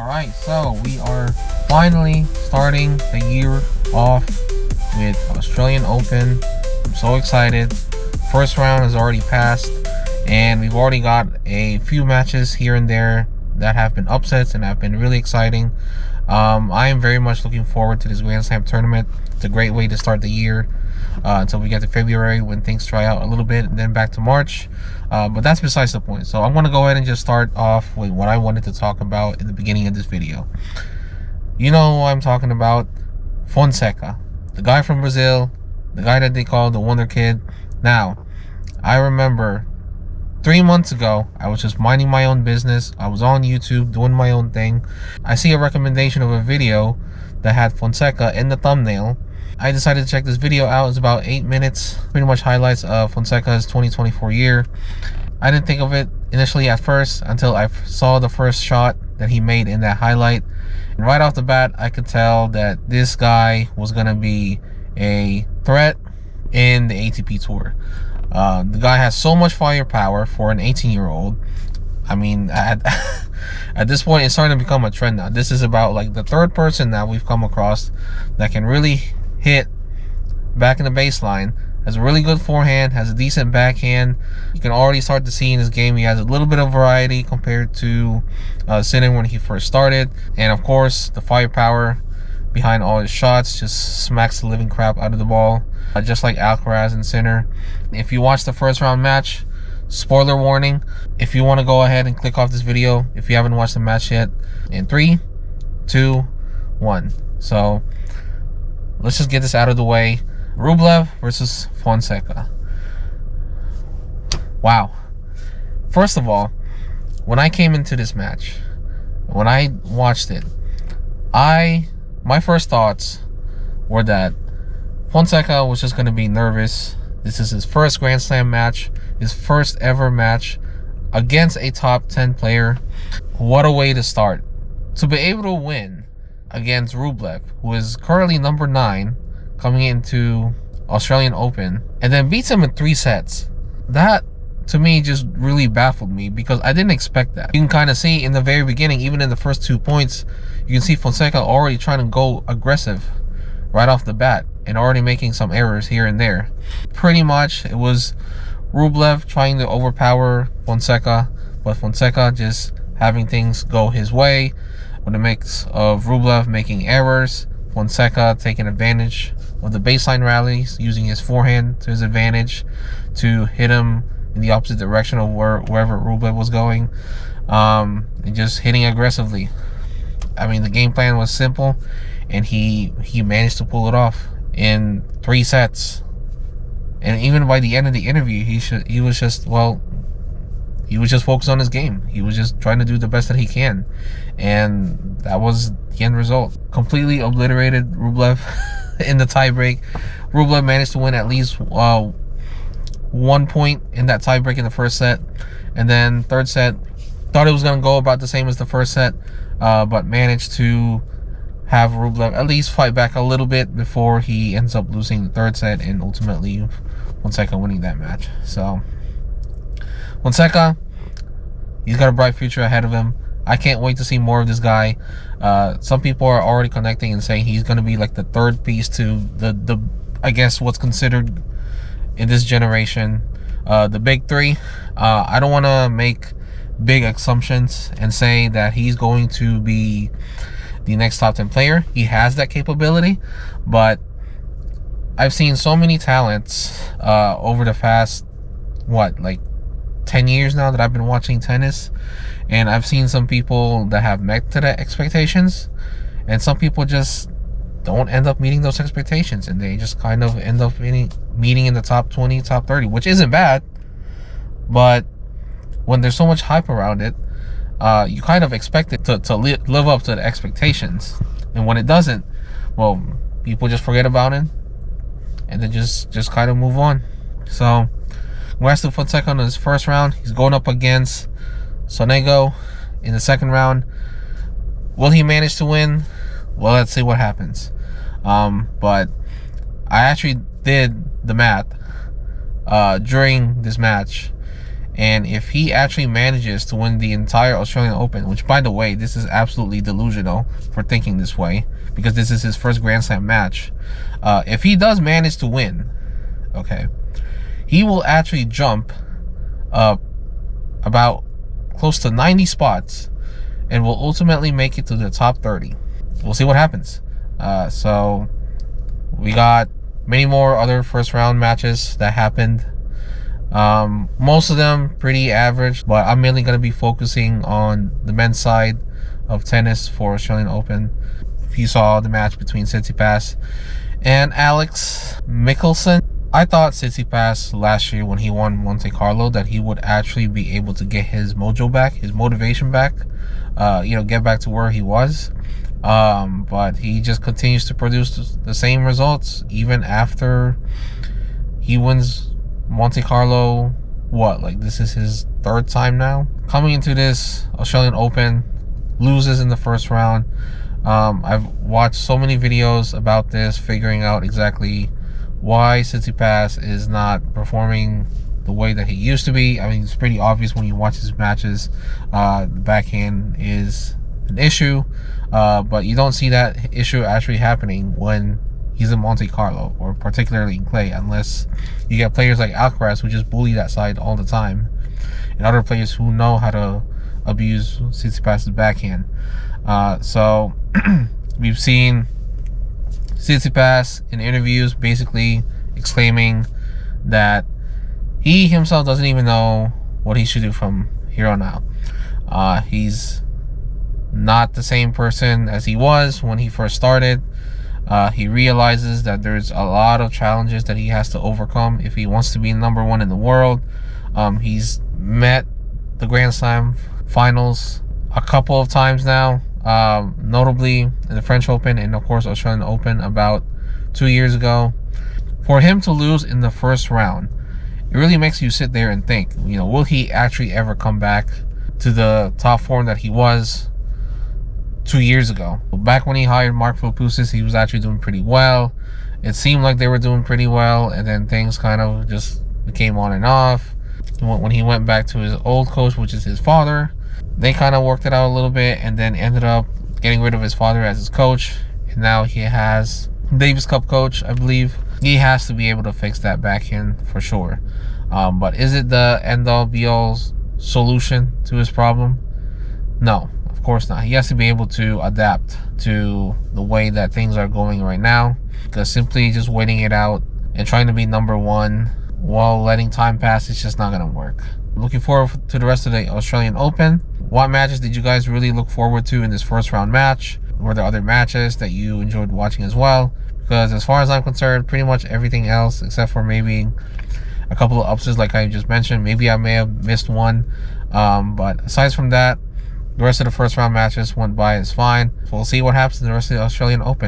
Alright, so we are finally starting the year off with Australian Open. I'm so excited. First round has already passed, and we've already got a few matches here and there that have been upsets and have been really exciting. I am very much looking forward to this Grand Slam tournament. It's a great way to start the year until we get to February when things dry out a little bit, and then back to March. But that's besides the point. So I'm going to go ahead and just start off with what I wanted to talk about in the beginning of this video. You know who I'm talking about. Fonseca, the guy from Brazil, the guy that they call the Wonder Kid. Now, I remember 3 months ago, I was just minding my own business. I was on YouTube doing my own thing. I see a recommendation of a video that had Fonseca in the thumbnail. I decided to check this video out. It's about 8 minutes, pretty much highlights of Fonseca's 2024 year. I didn't think of it initially at first until I saw the first shot that he made in that highlight. And right off the bat, I could tell that this guy was going to be a threat in the ATP Tour. The guy has so much firepower for an 18-year-old. I mean, at this point, it's starting to become a trend now. This is about like the third person that we've come across that can really hit back in the baseline, has a really good forehand, has a decent backhand. You can already start to see in his game he has a little bit of variety compared to Sinner when he first started. And of course, the firepower behind all his shots just smacks the living crap out of the ball, just like Alcaraz and Sinner. If you watch the first round match, spoiler warning, if you want to go ahead and click off this video if you haven't watched the match yet. In 3, 2, 1. So let's just get this out of the way. Rublev versus Fonseca. Wow. First of all, when I came into this match, when I watched it, my first thoughts were that Fonseca was just going to be nervous. This is his first Grand Slam match, his first ever match against a top 10 player. What a way to start. To be able to win against Rublev, who is currently number 9 coming into Australian Open, and then beats him in 3 sets. That, to me, just really baffled me because I didn't expect that. You can kind of see in the very beginning, even in the first 2 points, you can see Fonseca already trying to go aggressive right off the bat and already making some errors here and there. Pretty much, it was Rublev trying to overpower Fonseca, but Fonseca just having things go his way, with a mix of Rublev making errors, Fonseca taking advantage of the baseline rallies, using his forehand to his advantage to hit him in the opposite direction of wherever Rublev was going, and just hitting aggressively. I mean, the game plan was simple, and he managed to pull it off in 3 sets. And even by the end of the interview, he was just focused on his game. He was just trying to do the best that he can, and that was the end result. Completely obliterated Rublev in the tiebreak. Rublev managed to win at least 1 point in that tiebreak in the first set, and then third set, thought it was going to go about the same as the first set, but managed to have Rublev at least fight back a little bit before he ends up losing the third set and ultimately Fonseca winning that match. So Fonseca, he's got a bright future ahead of him. I can't wait to see more of this guy. Some people are already connecting and saying he's going to be like the third piece to the I guess what's considered in this generation the big 3. I don't want to make big assumptions and say that he's going to be the next top 10 player. He has that capability, but I've seen so many talents over the past like 10 years now that I've been watching tennis, and I've seen some people that have met to the expectations, and some people just don't end up meeting those expectations, and they just kind of end up meeting in the top 20, top 30, which isn't bad, but when there's so much hype around it, you kind of expect it to live up to the expectations, and when it doesn't, well, people just forget about it and then just kind of move on. So congrats to Fonseca on his first round. He's going up against Sonego in the second round. Will he manage to win? Well, let's see what happens. But I actually did the math during this match, And if he actually manages to win the entire Australian Open, which, by the way, this is absolutely delusional for thinking this way, because this is his first Grand Slam match. If he does manage to win, okay, he will actually jump about close to 90 spots and will ultimately make it to the top 30. We'll see what happens. So we got many more other first round matches that happened. Most of them pretty average, but I'm mainly going to be focusing on the men's side of tennis for Australian Open. If you saw the match between Tsitsipas and Alex Michelsen, I thought Tsitsipas last year when he won Monte Carlo that he would actually be able to get his mojo back, his motivation back, get back to where he was. But he just continues to produce the same results even after he wins Monte Carlo. This is his third time now coming into this Australian Open, loses in the first round. I've watched so many videos about this, figuring out exactly why Tsitsipas is not performing the way that he used to be. I mean, it's pretty obvious when you watch his matches. The backhand is an issue, but you don't see that issue actually happening when he's in Monte Carlo, or particularly in clay, unless you get players like Alcaraz who just bully that side all the time, and other players who know how to abuse Tsitsipas' backhand. So we've seen Tsitsipas in interviews basically exclaiming that he himself doesn't even know what he should do from here on out. He's not the same person as he was when he first started. He realizes that there's a lot of challenges that he has to overcome if he wants to be number one in the world. He's met the Grand Slam finals a couple of times now, notably in the French Open and of course Australian Open about 2 years ago. For him to lose in the first round, it really makes you sit there and think, will he actually ever come back to the top form that he was 2 years ago? Back when he hired Mark Philippoussis, he was actually doing pretty well. It seemed like they were doing pretty well, and then things kind of just became on and off. When he went back to his old coach, which is his father, they kind of worked it out a little bit, and then ended up getting rid of his father as his coach, and now he has Davis Cup coach, I believe. He has to be able to fix that backhand for sure. But is it the end-all be-all solution to his problem? No, of course not. He has to be able to adapt to the way that things are going right now, because simply just waiting it out and trying to be number one while letting time pass is just not going to work. Looking forward to the rest of the Australian Open. What matches did you guys really look forward to in this first round match? Were there other matches that you enjoyed watching as well? Because as far as I'm concerned, pretty much everything else, except for maybe a couple of upsets like I just mentioned, maybe I may have missed one. But aside from that, the rest of the first round matches went by as fine. So we'll see what happens in the rest of the Australian Open.